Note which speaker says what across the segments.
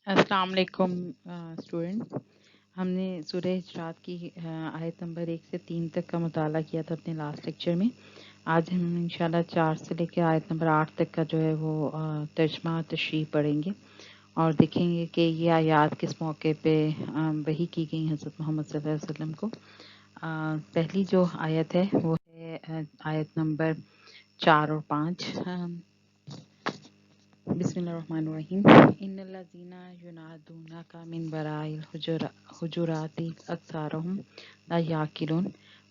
Speaker 1: अस्सलाम वालेकुम स्टूडेंट। हमने सूरह हिजरात की आयत नंबर 1 से 3 तक का मुताला किया था अपने लास्ट लेक्चर में। आज हम इंशाल्लाह 4 से लेकर आयत नंबर 8 तक का जो है वो तर्जमा तशरीह पढ़ेंगे और देखेंगे कि ये आयत किस मौके पे वही की गई हज़रत मोहम्मद सल्लल्लाहु अलैहि वसल्लम को। पहली जो आयत है वो है आयत नंबर 4 और 5। बिस्मिल्लाहिर्रहमानिर्रहीम। इन्नल्लज़ीना युनादूनका मिन वराइल हुजुराति अक्सरुहुम ला याकिलून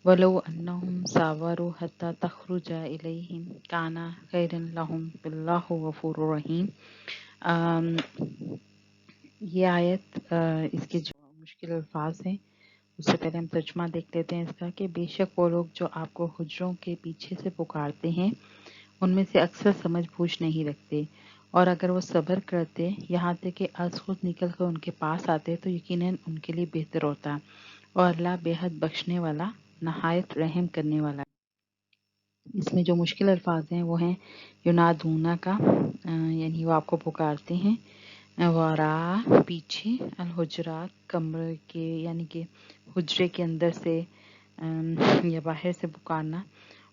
Speaker 1: वलौ अन्नहुम सावरू हत्ता तखरुजा इलैहिम काना खैरन लहुम वल्लाहु गफूरुर रहीम। ये आयत इसके जो मुश्किल अल्फाज हैं उससे पहले हम तर्जुमा देख लेते हैं इसका कि बेशक वो लोग जो आपको हुजरों के पीछे से पुकारते हैं उनमें से अक्सर समझ बूझ नहीं रखते, और अगर वो सब्र करते यहाँ तक कि आज खुद निकल कर उनके पास आते तो यकीनन उनके लिए बेहतर होता, और अल्लाह बेहद बख्शने वाला नहायत रहम करने वाला। इसमें जो मुश्किल अल्फाज हैं वो हैं युनादूना का, यानी वो आपको पुकारते हैं, वरा पीछे, अल हुजरात कमरे के यानी कि हुजरे के अंदर से या बाहर से पुकारना,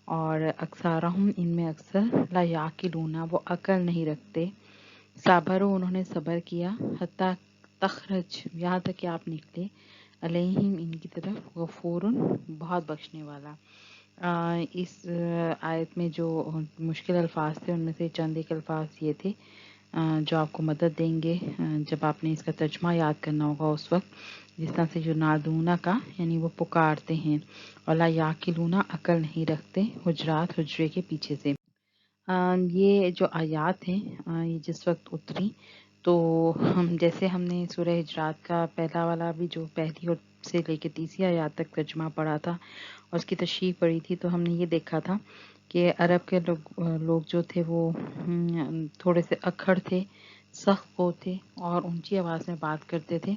Speaker 1: और अक्सरहुम इनमें अक्सर ला याकिलूना वो अकल नहीं रखते, साबरो उन्होंने सब्र किया, हत्ता तखरज यहाँ तक कि आप निकले, अलैहिम इनकी तरफ, गफूरुन बहुत बख्शने वाला। इस आयत में जो मुश्किल अल्फाज थे उनमें से चंद एक अल्फाज ये थे जो आपको मदद देंगे जब आपने इसका तर्जुमा याद करना होगा उस वक्त, जिस तरह से युनादूना का यानी वो पुकारते हैं, और ला याकिलूना अकल नहीं रखते, हुजरात हुजरे के पीछे से। ये जो आयात हैं ये जिस वक्त उतरी तो हम जैसे हमने सूरह हिजरात का पहला वाला भी जो पहली और से लेकर तीसरी आयत तक तर्जुमा पढ़ा था और उसकी तशरीह पढ़ी थी, तो हमने ये देखा था कि अरब के लोग जो थे वो थोड़े से अक्खड़ थे, सख्त वो थे और ऊंची आवाज़ में बात करते थे,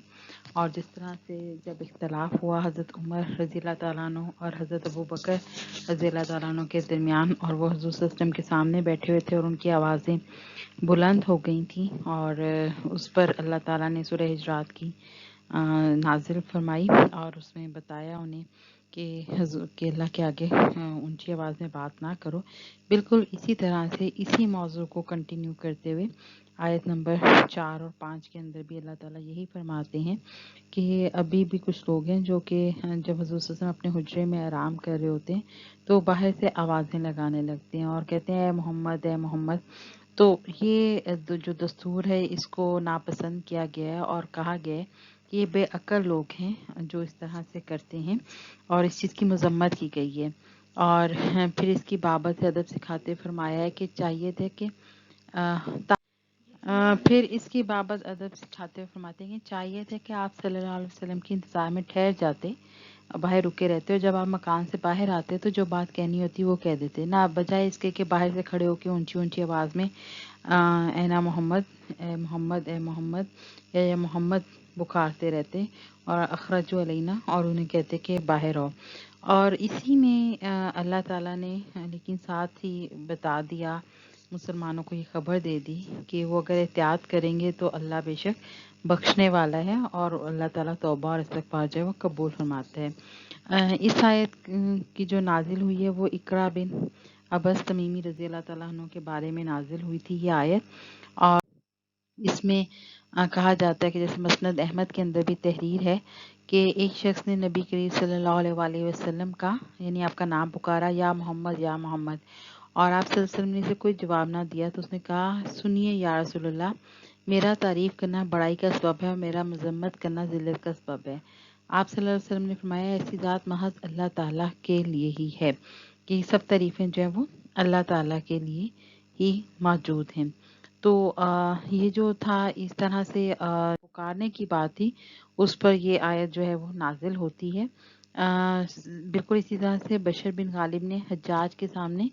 Speaker 1: और जिस तरह से जब इख्तलाफ हुआ हज़रत उमर रज़ी अल्लाह तआला अन्हु और हज़रत अबू बकर रज़ी अल्लाह तआला अन्हु के दरमियान, और वो हुज़ूर सल्लल्लाहु अलैहि वसल्लम के सामने बैठे हुए थे और उनकी आवाज़ें बुलंद हो गई थी, और उस पर अल्लाह ताला ने सूरह हिजरात की नाजिल फरमाई और उसमें बताया उन्हें कि अल्लाह के आगे ऊंची आवाज़ में बात ना करो। बिल्कुल इसी तरह से इसी मौजू को कंटिन्यू करते हुए आयत नंबर 4 और 5 के अंदर भी अल्लाह ताला यही फरमाते हैं कि अभी भी कुछ लोग हैं जो कि जब हुज़ूर सल्लल्लाहु अलैहि वसल्लम अपने हुजरे में आराम कर रहे होते हैं तो बाहर से आवाज़ें लगाने लगते हैं और कहते हैं ए मोहम्मद। तो ये जो दस्तूर है इसको नापसंद किया गया है और कहा गया है कि ये बेअक्ल लोग हैं जो इस तरह से करते हैं, और इस चीज़ की मजम्मत की गई है। और फिर इसकी बाबत अदब सिखाते फरमाया है कि चाहिए थे कि फिर इसकी बाबत अदब सिखाते हुए फरमाते हैं कि चाहिए थे कि आप सल्लल्लाहु अलैहि वसल्लम की इंतज़ार में ठहर जाते, बाहर रुके रहते, और जब आप मकान से बाहर आते तो जो बात कहनी होती वो कह देते, ना बजाय इसके कि बाहर से खड़े होकर ऊंची ऊंची आवाज़ में एना मोहम्मद, ए मोहम्मद, ए मोहम्मद या मोहम्मद पुकारते रहते और अखरजो अलैना, और उन्हें कहते कि बाहर आओ। और इसी में अल्लाह ताला ने लेकिन साथ ही बता दिया, मुसलमानों को ये खबर दे दी कि वो अगर एहतियात करेंगे तो अल्लाह बेशक बख्शने वाला है और अल्लाह ताला तौबा और इस्तग़फ़ार जो है वो कबूल फरमाता है। इस आयत की जो नाजिल हुई है वो इकरा बिन अबस तमीमी रज़ी अल्लाह ताला अन्हु के बारे में नाजिल हुई थी ये आयत, और इसमें कहा जाता है कि जैसे मसनद अहमद के अंदर भी तहरीर है कि एक शख्स ने नबी करीम सल्लल्लाहु अलैहि वसल्लम का यानी आपका नाम पुकारा, या मोहम्मद या मोहम्मद, और आप सल्लल्लाहु अलैहि वसल्लम ने से कोई जवाब ना दिया तो उसने कहा, सुनिए या रसूलल्लाह, मेरा तारीफ़ करना बड़ाई का सबब है और मेरा मजम्मत करना ज़िल्लत का सबब है। आप सल्लल्लाहु अलैहि वसल्लम ने फरमाया, ऐसी ज़ात महज अल्लाह ताला के लिए ही है, कि सब तारीफ़ें जो है वो अल्लाह ताला के लिए ही मौजूद हैं। तो ये जो था इस तरह से पुकारने की बात थी, उस पर ये आयत जो है वो नाजिल होती है। बिल्कुल इसी तरह से बशर बिन गालिब ने हज्जाज के सामने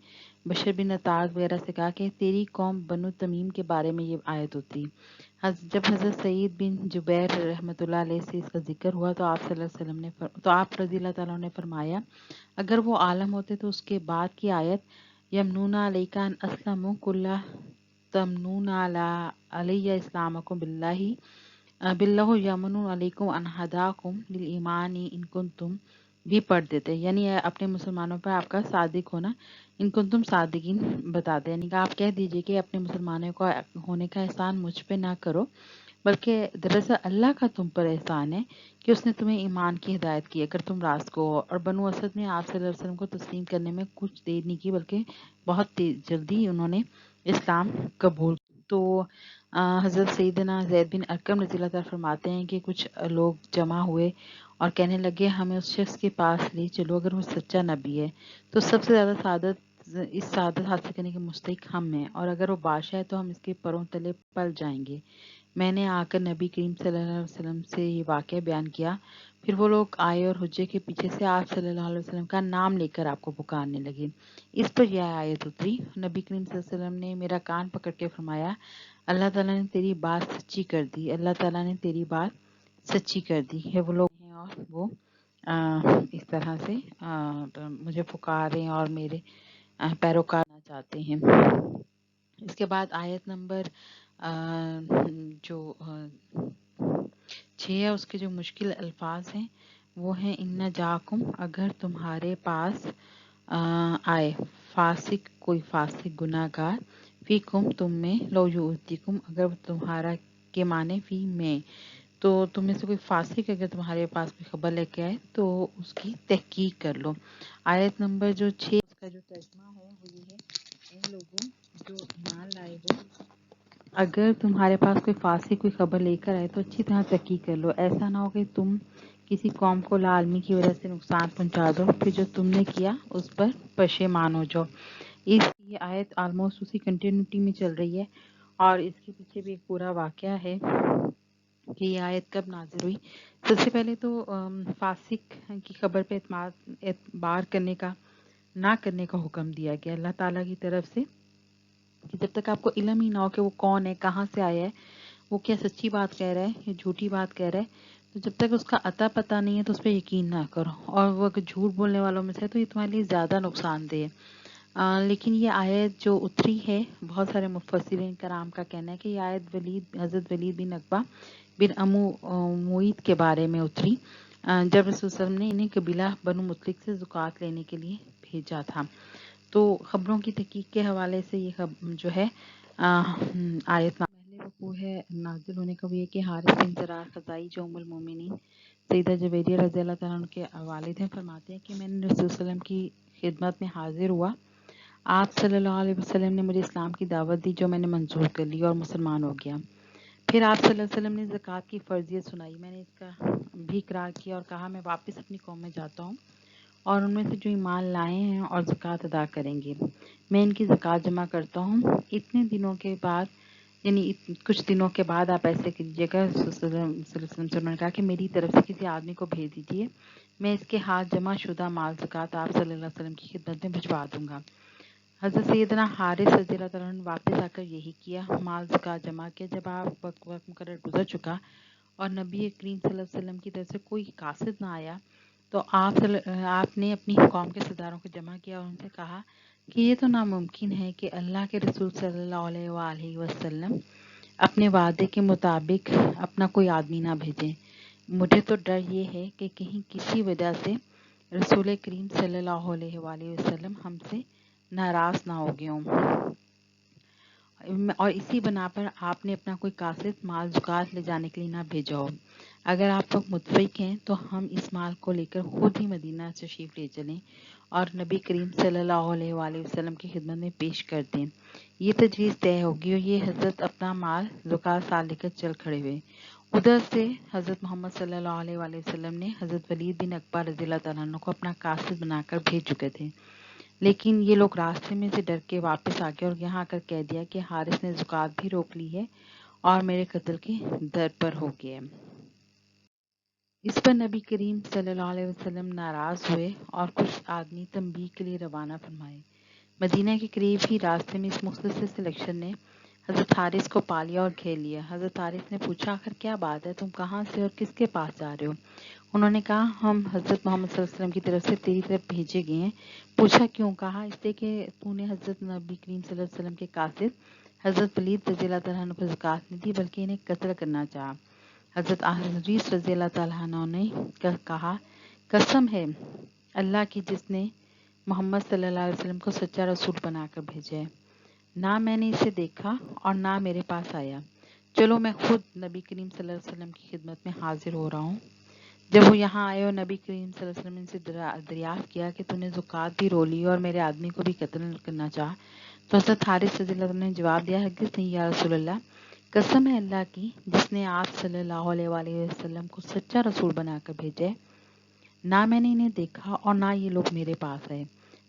Speaker 1: बशर बिन अताज वगैरह से कहा कि तेरी कौम बनु तमीम के बारे में ये आयत होती। जब हज़रत सईद बिन जुबैर रहमतुल्लाह अलैह से इसका जिक्र हुआ तो आप सल्लल्लाहु अलैहि वसल्लम ने तो आप रज़ी अल्लाह तआला ने फरमाया, अगर वो आलम होते तो उसके बाद की आयत यमनूना अलैका अन अस्लमू कुल्ला तमनून अला अलैया इस्लामकुम बिल्लाही बिल्लाहु यमनु अलैकुम अन हदाकुम लिल ईमानी इन कुंतुम भी पढ़ देते हैं, यानी अपने मुसलमानों पर आपका सादिक होना, इन कुंतुम सादिकीन बताते हैं, यानी कि आप कह दीजिए कि अपने मुसलमानों का होने का एहसान मुझ पे ना करो, बल्कि दरअसल अल्लाह का तुम पर एहसान है कि उसने तुम्हें ईमान की हिदायत की अगर तुम रास्त को हो। और बनु असद ने आप सल्लल्लाहु अलैहि वसल्लम को तस्लीम करने में कुछ देर नहीं की, बल्कि बहुत जल्दी उन्होंने इस्लाम कबूल। तो हज़रत सैयदना ज़ैद बिन अरकम रज़ियल्लाहु ताला फरमाते हैं कि कुछ लोग जमा हुए और कहने लगे हमें उस शख्स के पास ले चलो अगर वो सच्चा नबी है तो सबसे ज़्यादा इस सादत हासिल करने के मुस्तहिक हम हैं, और अगर वो बादशाह है तो हम इसके परों तले पल जाएंगे। मैंने आकर नबी करीम सल्लल्लाहु अलैहि वसल्लम से ये वाक़या बयान किया। फिर वो लोग आए और हुज्जे के पीछे से आप सल्लल्लाहु अलैहि वसल्लम का नाम लेकर आपको पुकारने लगे। इस पर यह आयत उतरी। नबी करीम सल्लल्लाहु अलैहि वसल्लम ने मेरा कान पकड़ के फरमाया, अल्लाह ताला ने तेरी बात सच्ची कर दी, अल्लाह ताला ने तेरी बात सच्ची कर दी है। वो लोग हैं और वो इस तरह से मुझे पुकारें और मेरे पैरोकार बनना चाहते हैं। इसके बाद आयत नंबर जो 6 है उसके जो मुश्किल अल्फाज हैं वो हैं इन्ना जाकुम, अगर तुम्हारे पास आए फासिक कोई फासिक गुनाहगार फीकुम तुम में लो युतिकुम, अगर तुम्हारा के माने फी में, तो तुम में से कोई फासिक अगर तुम्हारे पास कोई खबर लेके आए तो उसकी तहकीक कर लो। आयत नंबर जो 6 उसका जो तर्जुमा है वो ये है, इन लोगों जो ईमान लाए हो अगर तुम्हारे पास कोई फासिक कोई खबर लेकर आए तो अच्छी तरह तहकीक कर लो, ऐसा ना हो कि तुम किसी कौम को लालमी की वजह से नुकसान पहुंचा दो फिर जो तुमने किया उस पर पशेमान हो जाओ। ये आयत ऑलमोस्ट उसी कंटिन्यूटी में चल रही है और इसके पीछे भी एक पूरा वाकया है कि ये आयत कब नाजिल हुई। सबसे पहले तो फासिक की खबर पे एतबार करने का ना करने का हुक्म दिया गया अल्लाह ताला की तरफ से कि जब तक आपको इल्म ही ना हो कि वो कौन है, कहाँ से आया है, वो क्या सच्ची बात कह रहा है या झूठी बात कह रहा है, तो जब तक उसका अता पता नहीं है तो उस पर यकीन ना करो। और वो अगर झूठ बोलने वालों में से है तो ये तुम्हारे लिए ज़्यादा नुकसानदेह है। लेकिन ये आयत जो उतरी है, बहुत सारे मुफस्सिरीन कराम का कहना है कि ये आयत हज़रत वलीद बिन अकबा बिन मुईत के बारे में उतरी जब रसूल सल्लल्लाहु अलैहि वसल्लम ने इन्हें कबीला बनु मुतलिक से ज़कात लेने के लिए भेजा था। तो खबरों की तहकीक के हवाले से ये जो है आयत पहले वकू है नाजिल होने का वो ये कि हारिस बिन ज़रार ख़ज़ाई जो उम्मुल मोमिनीन सैयदा जुवैरिया रज़ियल्लाहु ताला अन्हा के वालिद हैं, फरमाते हैं कि मैंने रसूल सल्लल्लाहु अलैहि वसल्लम की खिदमत में हाजिर हुआ। आप सल्लल्लाहु अलैहि वसल्लम ने मुझे इस्लाम की दावत दी जो मैंने मंजूर कर ली और मुसलमान हो गया। फिर आप सल्लल्लाहु अलैहि वसल्लम ने ज़कात की फ़र्जियत सुनाई, मैंने इसका भी इकरार किया और कहा मैं वापस अपनी कौम में जाता हूँ और उनमें से जो ईमान लाए हैं और ज़कात अदा करेंगे मैं इनकी ज़कात जमा करता हूँ। इतने दिनों के बाद यानी कुछ दिनों के बाद आप ऐसे कीजिएगा। उन्होंने कहा कि मेरी तरफ से किसी आदमी को भेज दीजिए, मैं इसके हाथ जमा शुदा माल ज़कात आप सल्लल्लाहु अलैहि वसल्लम की खिदमत में भिजवा दूंगा। हज़रत सैयदना हारिस रज़ियल्लाहु ताला अन्हु ने वापस आकर यही किया, माल ज़कात जमा किया। जब आप वक्त मुकर्रर गुजर चुका और नबी करीम सल्लल्लाहु अलैहि वसल्लम की तरफ से कोई कासिद ना आया तो आपने अपनी कौम के सरदारों को जमा किया और उनसे कहा कि ये तो नामुमकिन है कि अल्लाह के रसूल सल्लल्लाहु अलैहि वसल्लम अपने वादे के मुताबिक अपना कोई आदमी ना भेजें। मुझे तो डर ये है कि कहीं किसी वजह से रसूल करीम सल्लल्लाहु अलैहि वसल्लम हमसे नाराज़ ना हो गए हों और इसी बना पर आपने अपना कोई कासिद माल ज़कात ले जाने के लिए ना भेजा हो। अगर आप लोग मुतफ़िक हैं तो हम इस माल को लेकर खुद ही मदीना तशरीफ़ ले चलें और नबी करीम सल्लल्लाहु अलैहि वसल्लम की खिदमत में पेश कर दें। ये तजवीज़ तय होगी और ये हज़रत अपना माल ज़कात साल लेकर चल खड़े हुए। उधर से हज़रत मोहम्मद सल्लल्लाहु अलैहि वसल्लम ने हज़रत वलीद बिन अकबा रज़ियल्लाहु ताला अन्हु को अपना कासिद बनाकर भेज चुके थे, लेकिन ये लोग रास्ते में से डर के वापस आ गए और यहाँ आकर कह दिया कि हारिस ने ज़कात भी रोक ली है और मेरे कत्ल के दर पर हो गए। इस पर नबी करीम सल्लल्लाहु अलैहि वसल्लम नाराज़ हुए और कुछ आदमी तंबीह के लिए रवाना फरमाए। मदीना के करीब ही रास्ते में इस मुख्तसर सिलेक्शन ने हज़रत हारिस को पा लिया और घेर लिया। हज़रत हारिस ने पूछा, आखिर क्या बात है, तुम कहाँ से और किसके पास जा रहे हो? उन्होंने कहा, हम हज़रत मोहम्मद सल्लल्लाहु अलैहि वसल्लम की तरफ से तेरी तरफ भेजे गए हैं। पूछा, क्यों? कहा, इसलिए कि तूने हज़रत नबी करीम सल्लल्लाहु अलैहि वसल्लम के कासिद हज़रत वलीद रज़ियल्लाहु ताला अन्हु पर ज़कात नहीं दी बल्कि इन्हें कत्ल करना चाहा। حضرت حریث رضی اللہ تعالیٰ عنہ نے کہا قسم ہے اللہ کی جس نے محمد صلی اللہ علیہ وسلم کو سچا رسول بنا کر بھیجا ہے، نہ میں نے اسے دیکھا اور نہ میرے پاس آیا، چلو میں خود نبی کریم صلی اللہ علیہ وسلم کی خدمت میں حاضر ہو رہا ہوں۔ جب وہ یہاں آئے اور نبی کریم صلی اللہ علیہ وسلم نے ان سے دریافت کیا کہ تو نے زکوٰۃ بھی رولی اور میرے آدمی کو بھی قتل کرنا چاہا، تو حضرت حارث رضی اللہ عنہ نے جواب دیا ہرگز نہیں یا رسول اللہ، قسم ہے اللہ کی جس نے آپ صلی اللہ علیہ وآلہ وسلم کو سچا رسول بنا کر بھیجے، نہ میں نے انہیں دیکھا اور نہ یہ لوگ میرے پاس آئے،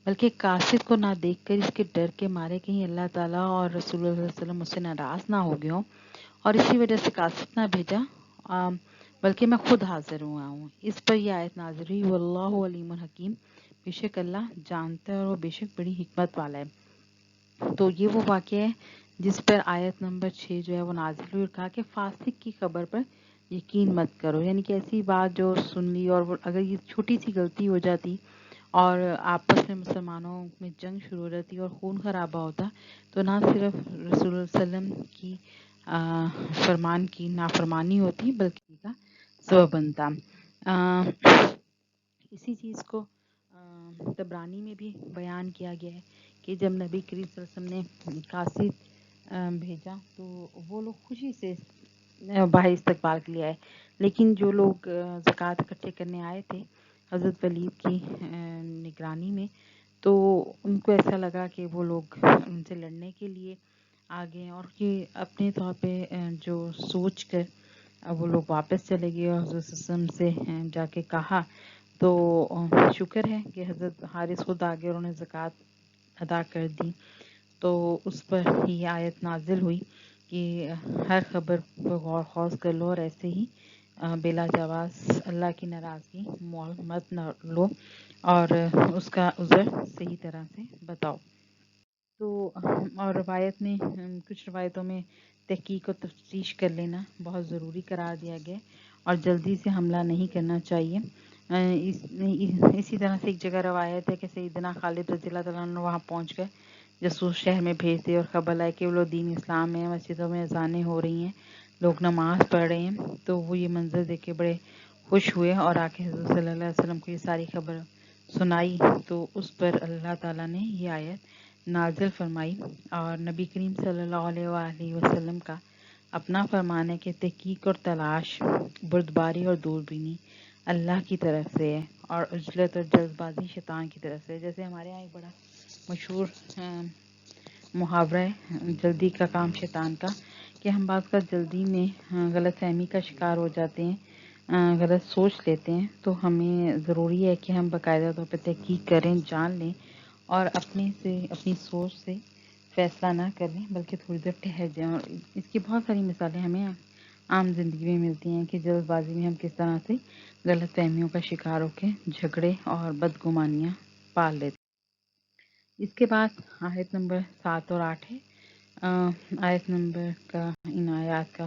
Speaker 1: بلکہ قاصد کو نہ دیکھ کر اس کے ڈر کے مارے کہیں اللہ تعالیٰ اور رسول اللہ صلی اللہ علیہ وسلم مجھ سے ناراض نہ ہو گئے ہوں اور اسی وجہ سے قاصد نہ بھیجا، بلکہ میں خود حاضر ہوا ہوں۔ اس پر یہ آیت نازل ہوئی واللہ علیم حکیم، بے شک اللہ جانتا ہے اور وہ بے شک بڑی حکمت والا ہے۔ تو یہ وہ واقعہ ہے جس پر آیت نمبر 6 جو ہے وہ نازل ہوئی اور کہا کہ فاسق کی خبر پر یقین مت کرو، یعنی کہ ایسی بات جو سن لی اور اگر یہ چھوٹی سی غلطی ہو جاتی اور آپس میں مسلمانوں میں جنگ شروع ہو جاتی اور خون خرابہ ہوتا تو نہ صرف رسول اللہ صلی اللہ علیہ وسلم کی فرمان کی نافرمانی ہوتی بلکہ کا سبب بنتا۔ اسی چیز کو طبرانی میں بھی بیان کیا گیا ہے کہ جب نبی کریم صلی اللہ علیہ وسلم نے قاصد بھیجا تو وہ لوگ خوشی سے باہر استقبال کے لیے آئے، لیکن جو لوگ زکوٰۃ اکٹھے کرنے آئے تھے حضرت ولید کی نگرانی میں، تو ان کو ایسا لگا کہ وہ لوگ ان سے لڑنے کے لیے آ گئے اور کہ اپنے طور پہ جو سوچ کر وہ لوگ واپس چلے گئے اور حضرت صلی اللہ علیہ وسلم سے جا کے کہا تو شکر ہے کہ حضرت حارث خود آگے اور انہیں زکوٰۃ ادا کر دی، تو اس پر یہ آیت نازل ہوئی کہ ہر خبر پر غور خوض کر لو اور ایسے ہی بلا جواز اللہ کی ناراضگی مول مت نہ لو اور اس کا عذر صحیح طرح سے بتاؤ۔ تو اور روایت میں کچھ روایتوں میں تحقیق و تفتیش کر لینا بہت ضروری قرار دیا گیا اور جلدی سے حملہ نہیں کرنا چاہیے۔ اسی طرح سے ایک جگہ روایت ہے کہ سیدنا خالد رضی اللہ تعالیٰ عنہ وہاں پہنچ کر جاسوس شہر میں بھیج دے اور خبر لائے کہ وہ لوگ دین اسلام میں مسجدوں میں اذانیں ہو رہی ہیں، لوگ نماز پڑھ رہے ہیں، تو وہ یہ منظر دیکھ کے بڑے خوش ہوئے اور آ کے حضرت صلی اللہ علیہ وسلم کو یہ ساری خبر سنائی، تو اس پر اللہ تعالیٰ نے یہ آیت نازل فرمائی اور نبی کریم صلی اللہ علیہ وآلہ وسلم کا اپنا فرمان ہے کہ تحقیق اور تلاش، بردباری اور دوربینی اللہ کی طرف سے ہے اور عجلت اور جلد بازی شیطان کی طرف سے۔ جیسے ہمارے یہاں ایک بڑا مشہور محاورہ ہے جلدی کا کام شیطان کا، کہ ہم بعض کا جلدی میں غلط فہمی کا شکار ہو جاتے ہیں، غلط سوچ لیتے ہیں، تو ہمیں ضروری ہے کہ ہم باقاعدہ طور پہ تحقیق کریں، جان لیں اور اپنی سوچ سے فیصلہ نہ کریں بلکہ تھوڑی دیر ٹھہر جائیں۔ اور اس کی بہت ساری مثالیں ہمیں عام زندگی میں ملتی ہیں کہ جلد بازی میں ہم کس طرح سے غلط فہمیوں کا شکار ہو کے جھگڑے اور بدگمانیاں پال لیتے ہیں۔ اس کے بعد آیت نمبر 7 اور 8 ہے۔ آیت نمبر کا ان آیات کا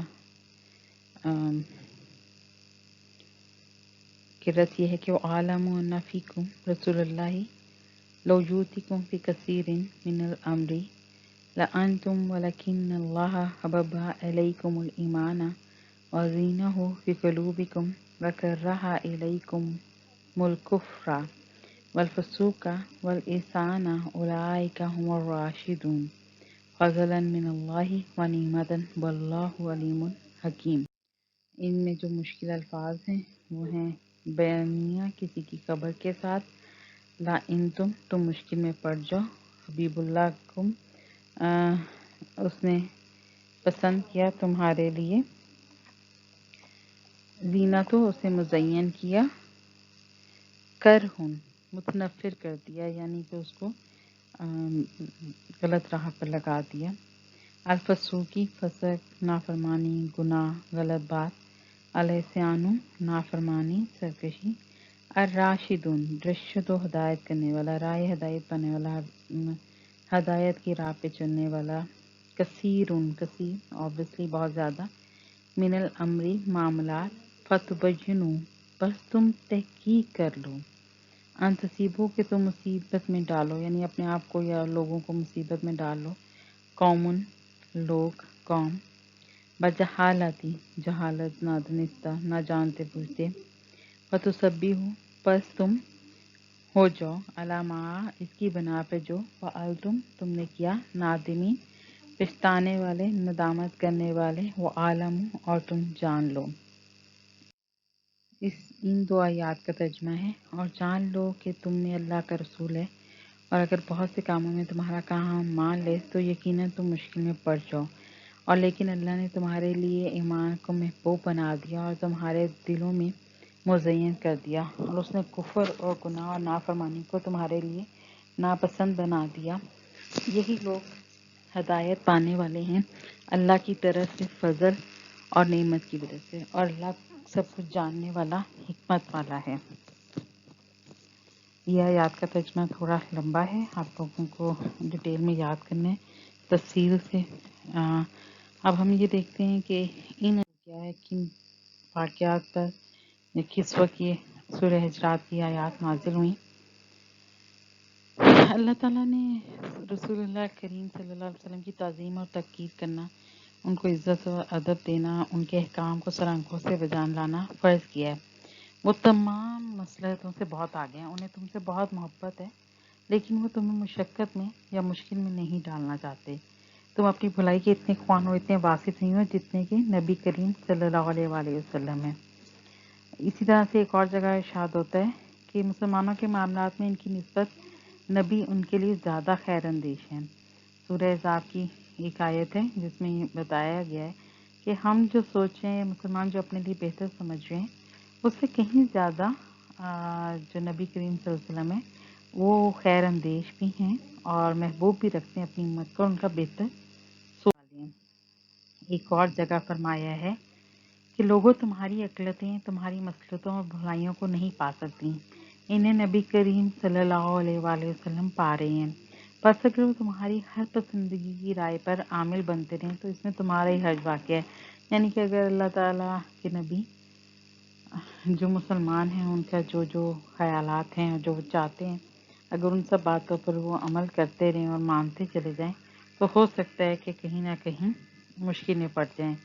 Speaker 1: قرت یہ ہے کہ وَأَعْلَمُ أَنَّ فِيكُمْ رَسُولَ اللَّهِ لَوْ يُؤْتِكُمْ فِي كَثِيرٍ مِّنَ الْأَمْرِ لَأَنْتُمْ وَلَكِنَّ اللَّهَ حَبَّبَ إِلَيْكُمُ الْإِيمَانَ وَزَيَّنَهُ فِي قُلُوبِكُمْ وَكَرَّهَ إِلَيْكُمُ الْكُفْرَ وَالْفُسُوقَ وَالْعِصْيَانَ أُولَٰئِكَ هُمُ الرَّاشِدُونَ فَضْلًا مِّنَ اللَّهِ وَنِعْمَةً وَاللَّهُ عَلِيمٌ حَكِيمٌ۔ ان میں جو مشکل الفاظ ہیں وہ ہیں بیانیہ کسی کی خبر کے ساتھ، لا ان تم مشکل میں پڑ جاؤ، حبیب اللہ کم اس نے پسند کیا تمہارے لیے، زینتو اسے مزین کیا، کرہن متنفر کر دیا یعنی کہ اس کو غلط راہ پر لگا دیا، الفسوقی فسق نافرمانی گناہ غلط بات، العصیان نافرمانی سرکشی، الراشدون رشد و ہدایت کرنے والا، رائے ہدایت پانے والا، ہدایت کی راہ پہ چلنے والا، کثیر obviously بہت زیادہ، من الامری معاملات، فتبینو بس تم تحقیق کر لو، ان تصیبو کہ تم مصیبت میں ڈالو یعنی اپنے آپ کو یا لوگوں کو مصیبت میں ڈال لو، قوم لوگ قوم، बजहालती जहालत नादनिस्ता ना जानते बूझते फतुसब्बिहु पस तुम हो जाओ अलामा इसकी बना पे जो फ़अल तुमने किया नादिमीन पछताने वाले नदामत करने वाले वो आलम और तुम जान लो। इन दो आयात का तर्जुमा है और जान लो कि तुमने अल्लाह का रसूल है और अगर बहुत से कामों में तुम्हारा काम मान ले तो यकीनन तुम मुश्किल में पड़ जाओ और लेकिन अल्लाह ने तुम्हारे लिए ईमान को महबूब बना दिया और तुम्हारे दिलों में मुज़य्यन कर दिया और उसने कुफ्र और गुनाह और नाफरमानी को तुम्हारे लिए नापसंद बना दिया। यही लोग हदायत पाने वाले हैं अल्लाह की तरफ से फजल और नेमत की वजह से और अल्लाह सब कुछ जानने वाला हिकमत वाला है। यह याद का तर्जुमा थोड़ा लंबा है, आप लोगों को डिटेल में याद करना है तफसील से। अब हम ये देखते हैं कि इन क्या है किन वाक़यात पर किस वक्त ये सूरह हिजरात की आयात नाजिल हुई। अल्लाह ताला ने रसूलुल्लाह करीम सल्लल्लाहु अलैहि वसल्लम की ताज़ीम और तक़रीर करना, उनको इज़्ज़त और अदब देना, उनके अहकाम को सर आँखों से बजान लाना फ़र्ज़ किया है। वो तमाम मसलहतों से बहुत आगे हैं, उन्हें तुमसे बहुत मोहब्बत है, लेकिन वो तुम्हें मुशक्क़त में या मुश्किल में नहीं डालना चाहते। तुम अपनी भलाई के इतने ख्वान और इतने वासिफ़ नहीं हो जितने कि नबी करीम सल्लल्लाहु अलैहि वसल्लम है। इसी तरह से एक और जगह इरशाद होता है कि मुसलमानों के मामलात में इनकी निस्बत नबी उनके लिए ज़्यादा खैर अंदेश हैं। सूरह अहज़ाब की एक आयत है जिसमें ये बताया गया है कि हम जो सोच रहे हैं, मुसलमान जो अपने लिए बेहतर समझ रहे हैं, उससे कहीं ज़्यादा जो नबी करीम सल्लल्लाहु अलैहि वसल्लम है वो खैर अंदेश भी हैं और महबूब भी रखते हैं अपनी उम्मत को, उनका बेहतर सोच वाले हैं। एक और जगह फरमाया है कि लोगों तुम्हारी अक़लतें तुम्हारी मसलहतों और भलाइयों को नहीं पा सकती, इन्हें नबी करीम सल्लल्लाहु अलैहि वसल्लम पा रहे हैं। बस अगर वो तुम्हारी हर पसंदगी की राय पर आमिल बनते रहें तो इसमें तुम्हारा ही हर्ज वाक़ है। यानी कि अगर अल्लाह ताला के नबी जो मुसलमान हैं उनका जो जो ख़यालात हैं और जो वो चाहते हैं, अगर उन सब बातों पर वो अमल करते रहें और मानते चले जाएं तो हो सकता है कि कहीं ना कहीं मुश्किल में पड़ जाएं।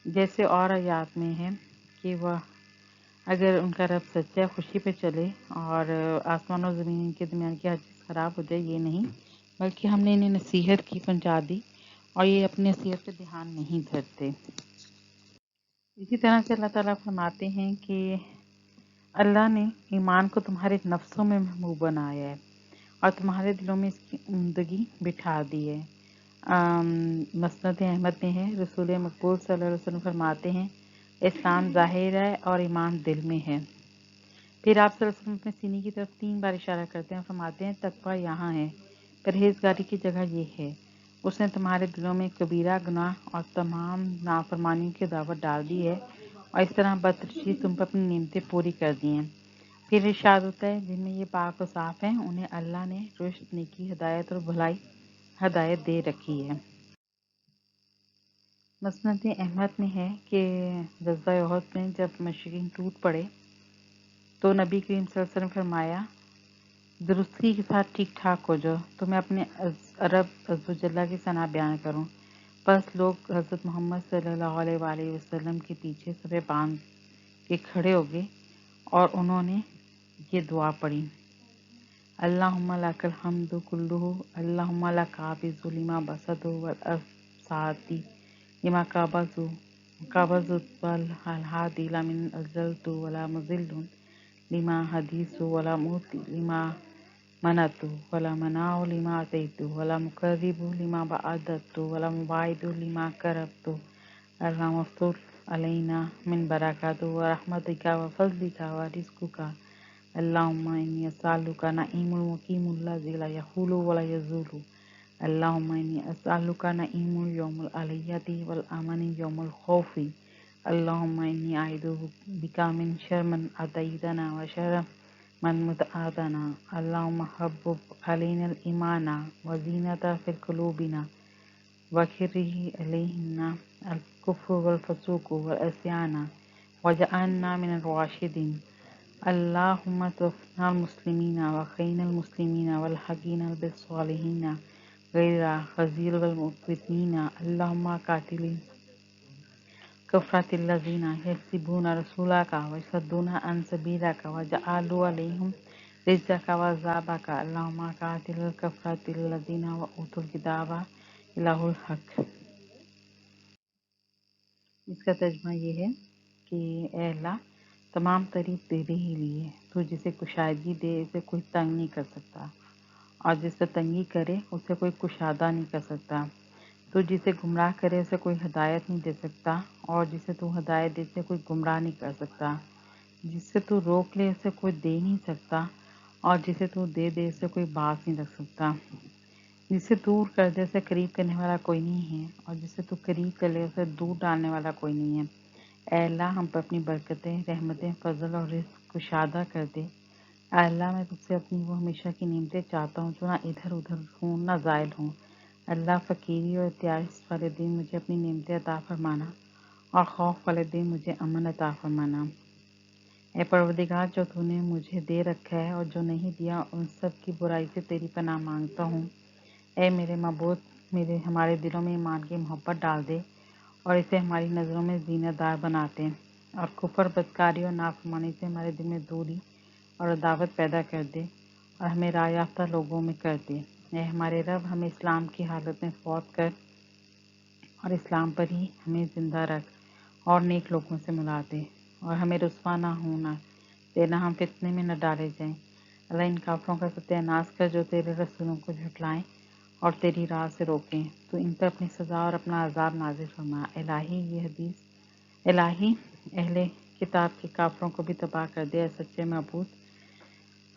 Speaker 1: जैसे और आयात में है कि वह अगर उनका रब सच्चा खुशी पे चले और आसमान और ज़मीन के दरमियान की हर चीज़ ख़राब हो जाए, ये नहीं बल्कि हमने इन्हें नसीहत की पहुँचा दी और ये अपनी नसीहत पे ध्यान नहीं धरते। इसी तरह से अल्लाह ताला फरमाते हैं कि अल्लाह ने ईमान को तुम्हारे नफ्सों में महबूब बनाया है और तुम्हारे दिलों में इसकी उम्दगी बिठा दी है। मसनद अहमद में है, रसूल मकबूल सल्लल्लाहु अलैहि वसल्लम फरमाते हैं इस्लाम ज़ाहिर है और ईमान दिल में है। फिर आप सल्लल्लाहु अलैहि वसल्लम अपने सीने की तरफ 3 बार इशारा करते हैं, फरमाते हैं तकवा यहाँ है, परहेज़गारी की जगह ये है। उसने तुम्हारे दिलों में कबीरा गुनाह और तमाम नाफरमानियों की दावत डाल दी है और इस तरह बदतरीक़ी तुम पर अपनी नेमतें पूरी कर दी हैं। फिर इरशाद होता है जिनमें ये पाक और साफ़ हैं उन्हें अल्लाह ने रुश्द, नेकी, हिदायत और भलाई हदायत दे रखी है। मसनद अहमद में है कि ग़ज़वा उहद में जब मुशरिकीन टूट पड़े तो नबी करीम सल्लल्लाहु अलैहि वसल्लम फरमाया दुरुस्ती के साथ ठीक ठाक हो जाओ तो मैं अपने रब अज़्ज़ व जल्ला की सना बयान करूं। बस लोग हज़रत मोहम्मद सल्लल्लाहु अलैहि वसल्लम के पीछे सफ़े बांध के खड़े हो गए और उन्होंने ये दुआ पढ़ी, अल्लाहुम्मा लकल हम्दु कुल्लुहु अल्लाहुम्मा लका बिज़ु लिमा बसतु वल अफ़साती लिमा काबज़ु वल हादी लमिन अज़लतु वला मुज़िल्लुन लिमा हदीसु वला मूती लिमा मनतु वला मनाउ लिमा अतैतु वला मुकर्रिबु लिमा बअदतु वला मुबाइदु लिमा करबतु अल्लाह मफ्तूर अलैना मिन बरकातु व रहमतिका व फज़लिका व रिज़्कुका अल्लाहुम्मा इन्नी अस्अलुका नईमुल मुकीमुल लज़ी ला यहूलु व ला यज़ूलु अल्लाहुम्मा इन्नी अस्अलुका नईमुल यौमुल अलिय्यति वल अमनी यौमुल खौफी अल्लाहुम्मा इन्नी आइदु बिका मिन शर्र मन अतैतना व शर्र मन मुतआतना अल्लाहुम्मा हब्बिब अलैनल ईमाना व ज़ीनता फ़िल क़ुलूबिना वकरिह अलैना अल कुफ्र वल फ़ुसूक़ वल इस्याना वजअलना मिनर राशिदीन अल्लाहुम्मा तवफ़्फ़ना मुस्लिमीना व अख़िना मुस्लिमीना वल्हक़िना बिस्सॉलिहीना गैरा ख़ज़ील वल मुक़्सितीना अल्लाहुम्मा कफ़रातिल्लज़ीना यहसिबूना रसूलका वयसद्दूना अन सबीलका वजअलू अलैहिम रिज्ज़का वअज़ाबका अल्लाहुम्मा क़ातिल कफ़रातिल्लज़ीना वऊतुल किताबा इलाहुल हक़। इसका तर्जुमा ये है कि ए अल्लाह, तमाम तारीफ तेरे ही लिए, तू जिसे कुशादगी दे उसे कोई तंग नहीं कर सकता, और जिसे तंगी करे उसे कोई कुशादा नहीं कर सकता। तू जिसे गुमराह करे उसे कोई हिदायत नहीं दे सकता, और जिसे तू हिदायत दे उसे कोई गुमराह नहीं कर सकता। जिसे तू रोक ले उसे कोई दे नहीं सकता, और जिसे तू दे दे उसे कोई बात नहीं रख सकता। जिसे दूर कर दे उसे करीब करने वाला कोई नहीं है, और जिसे तू करीब कर ले उसे दूर डालने वाला कोई नहीं है। ऐ अल्लाह, हम पर अपनी बरकतें, रहमतें, फजल और रिज़्क़ कुशादा कर दे। ऐ अल्लाह, मैं तुझसे अपनी वो हमेशा की नेमतें चाहता हूँ जो ना इधर उधर हों ना ज़ायल हों। अल्लाह, फ़कीरी और त्यास वाले दिन मुझे अपनी नेमतें अता फरमाना, और खौफ वाले दिन मुझे अमन अता फरमाना। ऐ परवरदिगार, जो तूने मुझे दे रखा है और जो नहीं दिया, उन सब की बुराई से तेरी पनाह मांगता हूँ। ऐ मेरे मबूद, हमारे दिलों में ईमान की मोहब्बत डाल दे, और इसे हमारी नज़रों में ज़ीनतदार बनाते, और कुफर, बदकारी और नाफरमानी से हमारे दिल में दूरी और अदावत पैदा कर दे, और हमें राह याफ्ता लोगों में कर दे। ऐ हमारे रब, हमें इस्लाम की हालत में फौत कर, और इस्लाम पर ही हमें ज़िंदा रख, और नेक लोगों से मिला दे, और हमें रुस्वा ना होना देना, हम फितने में न डाले जाएं। अल्लाह, इन काफिरों का सत्यानाश कर जो तेरे रसूलों को झुटलाएं और तेरी राह से रोकें। तो इन पर अपनी सज़ा और अपना अजाब नाजिल फरमा। इलाही, अहले किताब के काफिरों को भी तबाह कर दे। सच्चे महबूब,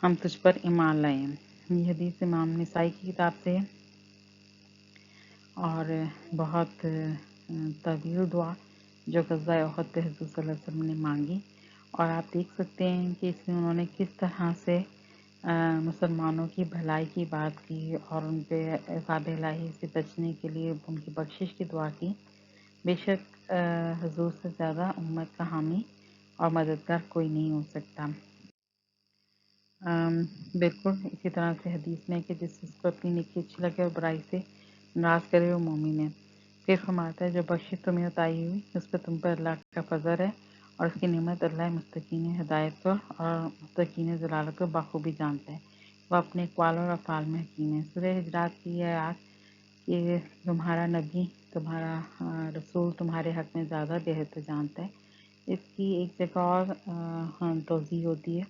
Speaker 1: हम तुझ पर ईमान लाए हैं। ये हदीस इमाम निसाई की किताब से है, और बहुत तवील दुआ जो ग़ज़वा उहद पे हुज़ूर सल्लल्लाहु अलैहि वसल्लम ने मांगी। और आप देख सकते हैं कि इसमें उन्होंने किस तरह से मुसलमानों की भलाई की बात की, और उन पे अज़ाब इलाही से बचने के लिए उनकी बख्शिश की दुआ की। बेशक हुज़ूर से ज़्यादा उम्मत का हामी और मददगार कोई नहीं हो सकता। बिल्कुल इसी तरह से हदीस में कि जिसको अपनी नेकी अच्छी लगे और बुराई से नाराज़ करे वो मोमिन है। फिर फरमाता है, जो बख्शिश तुम्हें उतारी हुई उस पर तुम पर अल्लाह का फजल है, और उसकी नेमत अल्लाह मुस्तकीन हिदायत को और मुस्तकीन जलालत को बखूबी जानता है। वह अपने इक़बाल और अफ़ाल में हकीम है। सूरह हिजरात की यह आयत कि तुम्हारा नबी, तुम्हारा रसूल तुम्हारे हक़ में ज़्यादा बेहतर जानता है, इसकी एक जगह और तौज़ीह होती है।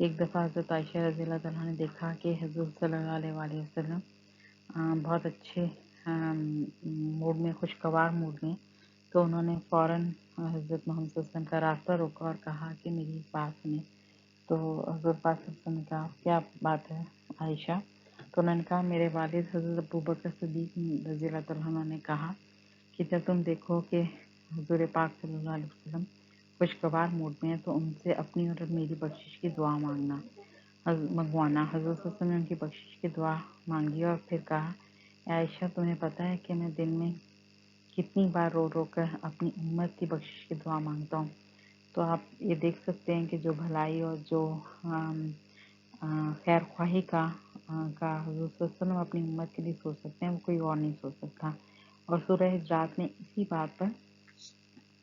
Speaker 1: एक दफ़ा हज़रत आयशा रज़ियल्लाहु तआला ने देखा कि हुज़ूर सल्लल्लाहु अलैहि वसल्लम बहुत अच्छे मूड में, खुशगवार मूड में, तो उन्होंने फ़ौरन हज़रत मोहम्मद सल्लल्लाहु अलैहि वसल्लम का रास्ता रोका और कहा कि मेरी एक बात सुने। तो हज़रत पाक सल्लल्लाहु अलैहि वसल्लम ने कहा, क्या बात है आयशा? तो उन्होंने कहा, मेरे वालिद हज़रत अबू बकर सिद्दीक़ रज़ियल्लाहु तआला अन्हु ने कहा कि जब तुम देखो कि हुज़ूर पाक सल्लल्लाहु अलैहि वसल्लम खुशगवार मूड में है, तो उनसे अपनी और मेरी बख्शिश की दुआ मंगवाना। हज़रत सल्लल्लाहु अलैहि वसल्लम ने उनकी बख्शिश की दुआ मांगी, और फिर कहा, आयशा, तुम्हें पता है कि मैं दिन में कितनी बार रो रो कर अपनी उम्मत की बख्शिश की दुआ मांगता हूँ। तो आप ये देख सकते हैं कि जो भलाई और जो खैर ख्वाही का हुज़ूर सल्लल्लाहु अलैहि वसल्लम अपनी उम्मत के लिए सोच सकते हैं, वो कोई और नहीं सोच सकता। और सूरह हिजरात में इसी बात पर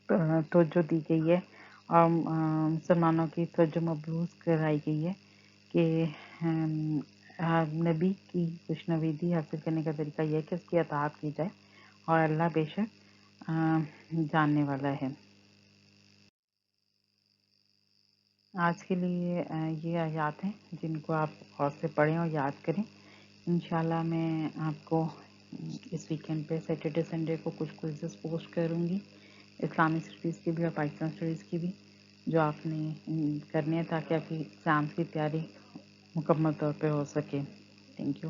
Speaker 1: तवज्जो दी गई है, और मुसलमानों की तवज्जो मबूज़ कराई गई है कि नबी की खुशनवीदी हासिल करने का तरीका यह है कि उसकी अताअत की जाए, और अल्लाह बेशक जानने वाला है। आज के लिए ये आयत हैं जिनको आप गौर से पढ़ें और याद करें। इंशाल्लाह मैं आपको इस वीकेंड पे सैटरडे संडे को कुछ क्विज़ेस पोस्ट करूँगी, इस्लामिक स्टडीज़ की भी और पाकिस्तान स्टडीज़ की भी, जो आपने करने हैं ताकि आपकी एग्ज़ाम्स की तैयारी मुकम्मल तौर पे हो सके। Thank you.